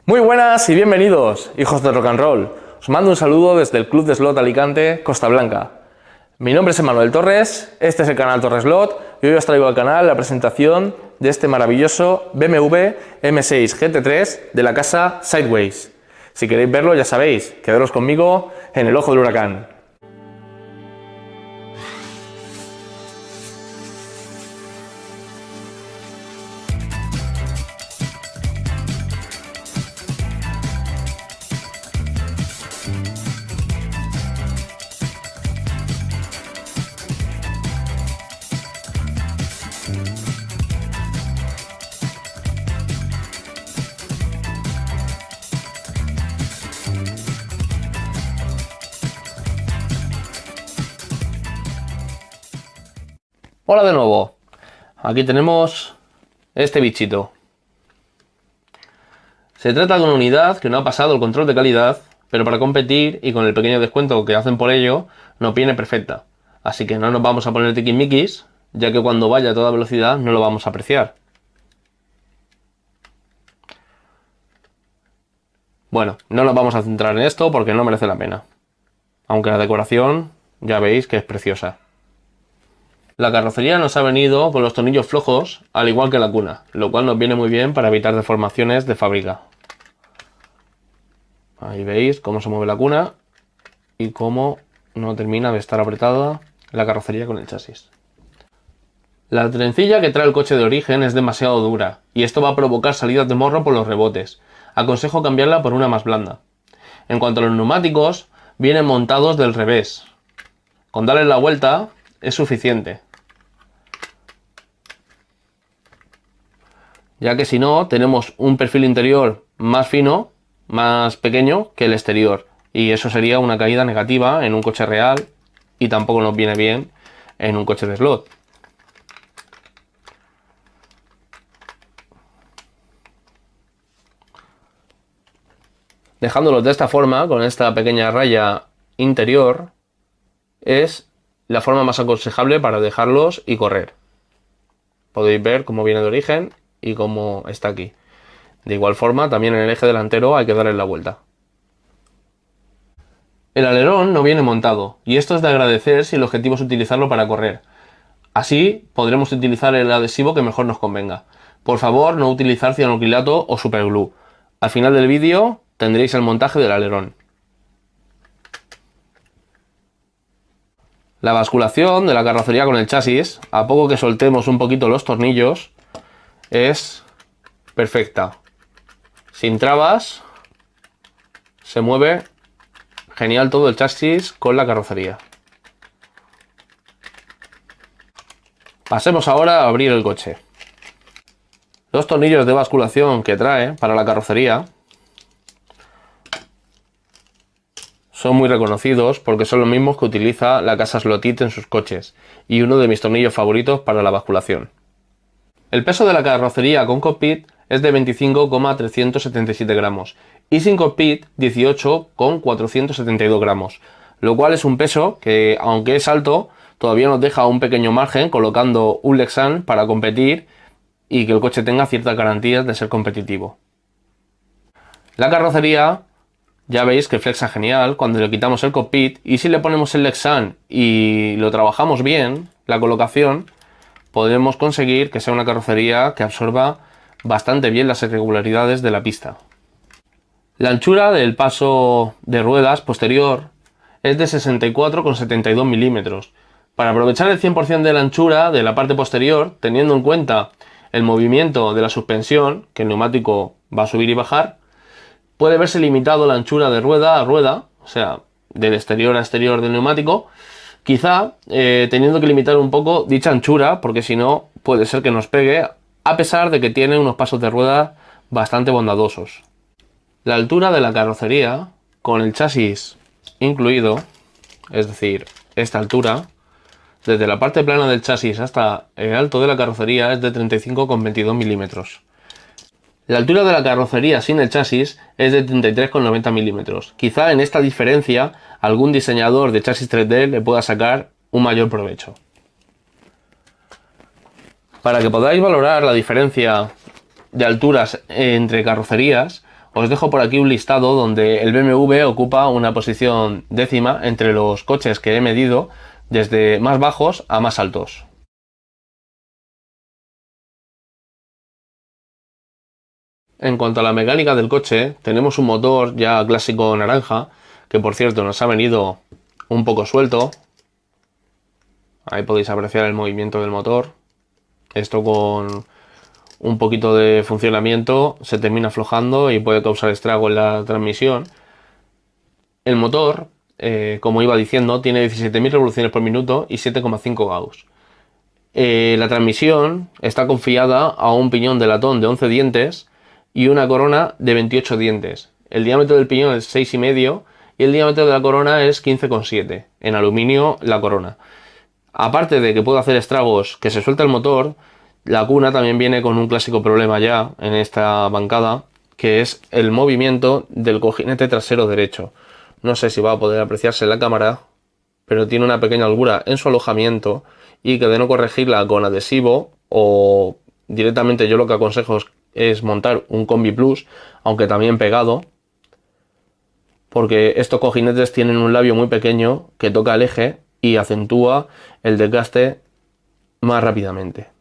Muy buenas y bienvenidos, hijos de rock and roll. Os mando un saludo desde el Club de Slot Alicante, Costa Blanca. Mi nombre es Emanuel Torres, este es el canal Torres Slot y hoy os traigo al canal la presentación de este maravilloso BMW M6 GT3 de la casa Sideways. Si queréis verlo ya sabéis, quedaros conmigo en el ojo del huracán. Hola de nuevo, aquí tenemos este bichito. Se trata de una unidad que no ha pasado el control de calidad, pero para competir y con el pequeño descuento que hacen por ello, nos viene perfecta. Así que no nos vamos a poner tiquismiquis, ya que cuando vaya a toda velocidad no lo vamos a apreciar. Bueno, no nos vamos a centrar en esto porque no merece la pena. Aunque la decoración ya veis que es preciosa. La carrocería nos ha venido con los tornillos flojos, al igual que la cuna, lo cual nos viene muy bien para evitar deformaciones de fábrica. Ahí veis cómo se mueve la cuna y cómo no termina de estar apretada la carrocería con el chasis. La trencilla que trae el coche de origen es demasiado dura y esto va a provocar salidas de morro por los rebotes. Aconsejo cambiarla por una más blanda. En cuanto a los neumáticos, vienen montados del revés. Con darle la vuelta es suficiente, ya que si no tenemos un perfil interior más fino, más pequeño que el exterior, y eso sería una caída negativa en un coche real y tampoco nos viene bien en un coche de slot. Dejándolos de esta forma, con esta pequeña raya interior, es la forma más aconsejable para dejarlos y correr. Podéis ver cómo viene de origen y cómo está aquí. De igual forma, también en el eje delantero hay que darle la vuelta. El alerón no viene montado, y esto es de agradecer si el objetivo es utilizarlo para correr. Así podremos utilizar el adhesivo que mejor nos convenga. Por favor, no utilizar cianocrilato o superglue. Al final del vídeo tendréis el montaje del alerón. La basculación de la carrocería con el chasis, a poco que soltemos un poquito los tornillos, es perfecta. Sin trabas, se mueve genial todo el chasis con la carrocería. Pasemos ahora a abrir el coche. Los tornillos de basculación que trae para la carrocería son muy reconocidos porque son los mismos que utiliza la casa Slotit en sus coches y uno de mis tornillos favoritos para la basculación. El peso de la carrocería con cockpit es de 25,377 gramos y sin cockpit 18,472 gramos, lo cual es un peso que, aunque es alto, todavía nos deja un pequeño margen colocando un Lexan para competir y que el coche tenga ciertas garantías de ser competitivo. La carrocería ya veis que flexa genial cuando le quitamos el cockpit, y si le ponemos el Lexan y lo trabajamos bien, la colocación, podremos conseguir que sea una carrocería que absorba bastante bien las irregularidades de la pista. La anchura del paso de ruedas posterior es de 64,72 milímetros. Para aprovechar el 100% de la anchura de la parte posterior, teniendo en cuenta el movimiento de la suspensión, que el neumático va a subir y bajar, puede verse limitado la anchura de rueda a rueda, o sea, del exterior a exterior del neumático, quizá teniendo que limitar un poco dicha anchura, porque si no puede ser que nos pegue, a pesar de que tiene unos pasos de rueda bastante bondadosos. La altura de la carrocería, con el chasis incluido, es decir, esta altura, desde la parte plana del chasis hasta el alto de la carrocería es de 35,22 milímetros. La altura de la carrocería sin el chasis es de 33,90 milímetros. Quizá en esta diferencia algún diseñador de chasis 3D le pueda sacar un mayor provecho. Para que podáis valorar la diferencia de alturas entre carrocerías, Os dejo por aquí un listado donde el BMW ocupa una posición décima entre los coches que he medido, desde más bajos a más altos. En cuanto a la mecánica del coche, tenemos un motor ya clásico naranja, que por cierto nos ha venido un poco suelto. Ahí podéis apreciar el movimiento del motor. Esto con un poquito de funcionamiento se termina aflojando y puede causar estrago en la transmisión. El motor, como iba diciendo, tiene 17.000 revoluciones por minuto y 7,5 Gauss. La transmisión está confiada a un piñón de latón de 11 dientes y una corona de 28 dientes. El diámetro del piñón es 6,5 y el diámetro de la corona es 15,7. En aluminio la corona. Aparte de que puede hacer estragos, que se suelta el motor, la cuna también viene con un clásico problema ya en esta bancada, que es el movimiento del cojinete trasero derecho. No sé si va a poder apreciarse en la cámara, pero tiene una pequeña holgura en su alojamiento y que de no corregirla con adhesivo o directamente, yo lo que aconsejo es montar un Combi Plus, aunque también pegado, porque estos cojinetes tienen un labio muy pequeño que toca el eje y acentúa el desgaste más rápidamente.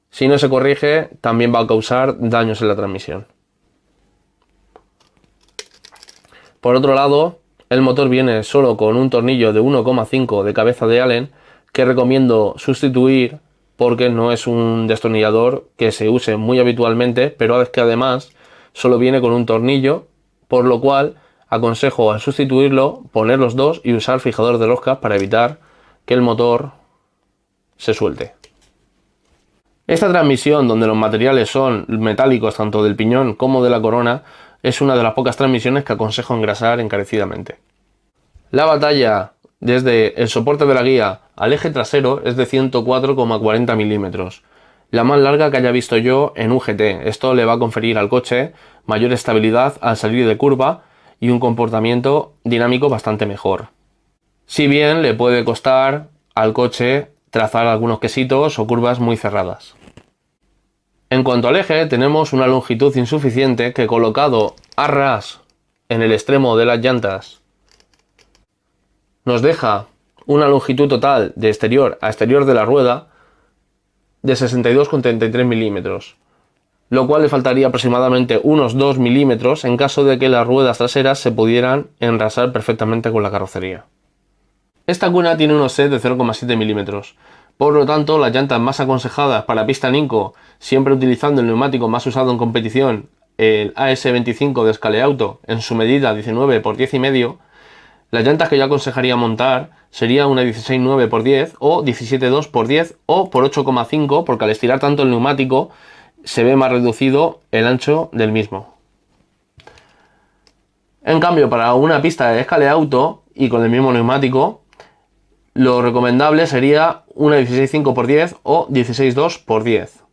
Si no se corrige, también va a causar daños en la transmisión. Por otro lado, el motor viene solo con un tornillo de 1,5 de cabeza de Allen, que recomiendo sustituir porque no es un destornillador que se use muy habitualmente, pero es que además solo viene con un tornillo, por lo cual aconsejo al sustituirlo poner los dos y usar fijador de roscas para evitar que el motor se suelte. Esta transmisión, donde los materiales son metálicos tanto del piñón como de la corona, es una de las pocas transmisiones que aconsejo engrasar encarecidamente. La batalla desde el soporte de la guía al eje trasero es de 104,40 milímetros, la más larga que haya visto yo en un GT. Esto le va a conferir al coche mayor estabilidad al salir de curva y un comportamiento dinámico bastante mejor. Si bien le puede costar al coche trazar algunos quesitos o curvas muy cerradas. En cuanto al eje, tenemos una longitud insuficiente que, colocado a ras en el extremo de las llantas, nos deja una longitud total de exterior a exterior de la rueda de 62,33 milímetros, lo cual le faltaría aproximadamente unos 2 milímetros en caso de que las ruedas traseras se pudieran enrasar perfectamente con la carrocería. Esta cuna tiene unos set de 0,7 milímetros, por lo tanto las llantas más aconsejadas para pista Ninco, siempre utilizando el neumático más usado en competición, el AS25 de Scaleauto, en su medida 19 x 10,5, las llantas que yo aconsejaría montar sería una 16,9 x 10 o 17,2 x 10 o por 8,5, porque al estirar tanto el neumático se ve más reducido el ancho del mismo. En cambio, para una pista de Scaleauto y con el mismo neumático, lo recomendable sería una 16,5 x 10 o 16,2 x 10.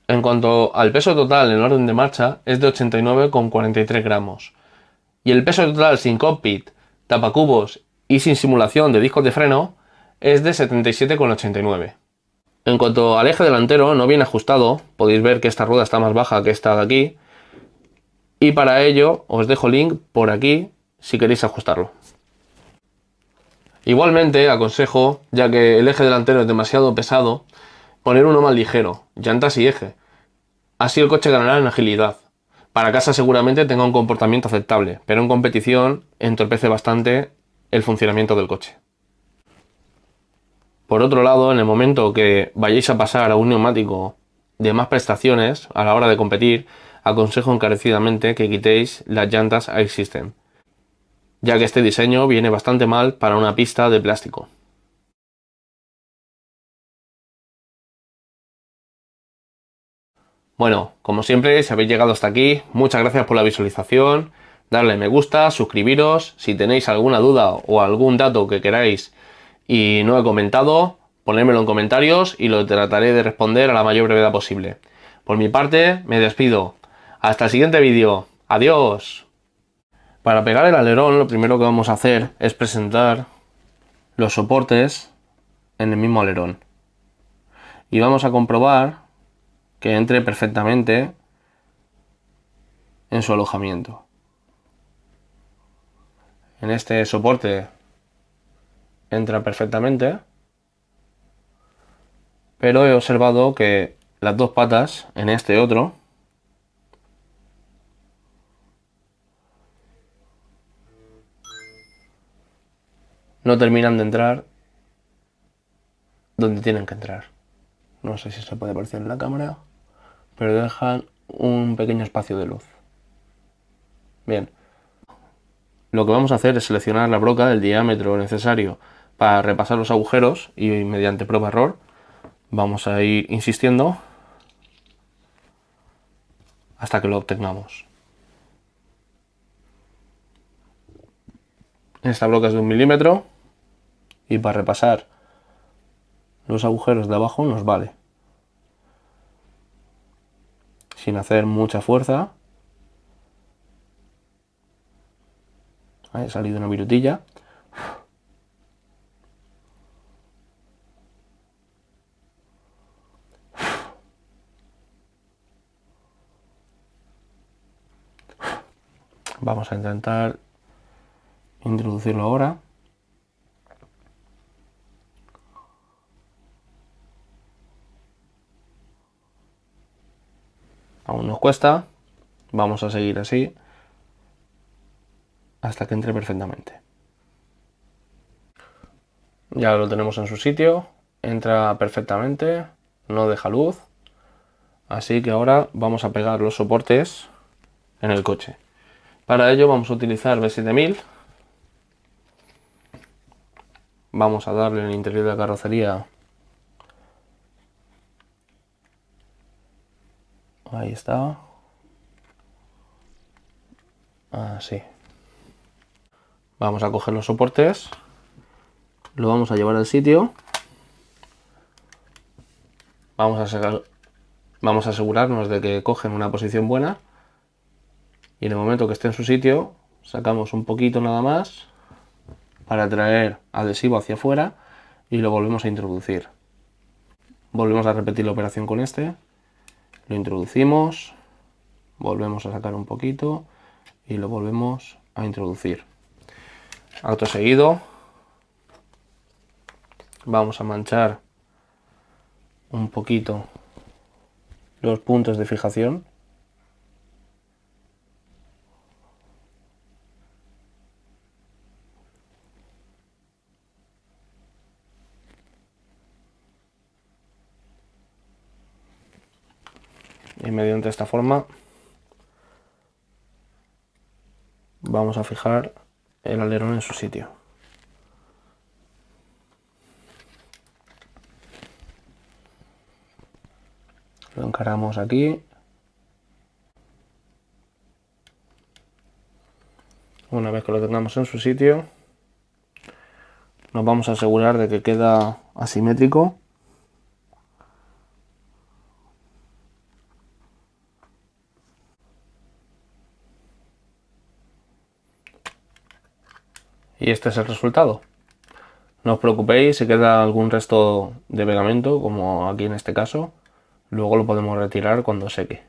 En cuanto al peso total en orden de marcha, es de 89,43 gramos. Y el peso total sin cockpit, tapacubos y sin simulación de discos de freno es de 77,89. En cuanto al eje delantero, no viene ajustado. Podéis ver que esta rueda está más baja que esta de aquí. Y para ello os dejo link por aquí si queréis ajustarlo. Igualmente aconsejo, ya que el eje delantero es demasiado pesado, poner uno más ligero, llantas y eje. Así el coche ganará en agilidad. Para casa seguramente tenga un comportamiento aceptable, pero en competición entorpece bastante el funcionamiento del coche. Por otro lado, en el momento que vayáis a pasar a un neumático de más prestaciones a la hora de competir, aconsejo encarecidamente que quitéis las llantas Air System, ya que este diseño viene bastante mal para una pista de plástico. Bueno, como siempre, si habéis llegado hasta aquí, muchas gracias por la visualización, darle me gusta, suscribiros, si tenéis alguna duda o algún dato que queráis y no he comentado, ponérmelo en comentarios y lo trataré de responder a la mayor brevedad posible. Por mi parte, me despido. Hasta el siguiente vídeo. ¡Adiós! Para pegar el alerón, lo primero que vamos a hacer es presentar los soportes en el mismo alerón. Y vamos a comprobar que entre perfectamente en su alojamiento. En este soporte entra perfectamente, pero he observado que las dos patas en este otro no terminan de entrar donde tienen que entrar. No sé si se puede apreciar en la cámara, pero dejan un pequeño espacio de luz. Bien, lo que vamos a hacer es seleccionar la broca del diámetro necesario para repasar los agujeros y mediante prueba-error vamos a ir insistiendo hasta que lo obtengamos. Esta broca es de 1 milímetro y para repasar los agujeros de abajo nos vale. Sin hacer mucha fuerza. Ahí ha salido una virutilla. Vamos a intentar introducirlo ahora. Aún nos cuesta. Vamos a seguir así hasta que entre perfectamente. Ya lo tenemos en su sitio. Entra perfectamente. No deja luz. Así que ahora vamos a pegar los soportes en el coche. Para ello vamos a utilizar B7000. Vamos a darle en el interior de la carrocería. Ahí está. Así. Vamos a coger los soportes. Lo vamos a llevar al sitio. Vamos a asegurarnos de que cogen una posición buena. Y en el momento que esté en su sitio, sacamos un poquito nada más para traer adhesivo hacia afuera y lo volvemos a introducir. Volvemos a repetir la operación con este. Lo introducimos, volvemos a sacar un poquito y lo volvemos a introducir. Acto seguido, vamos a manchar un poquito los puntos de fijación. Y mediante esta forma vamos a fijar el alerón en su sitio. Lo encaramos aquí. Una vez que lo tengamos en su sitio, nos vamos a asegurar de que queda asimétrico. Y este es el resultado. No os preocupéis si queda algún resto de pegamento, como aquí en este caso. Luego lo podemos retirar cuando seque.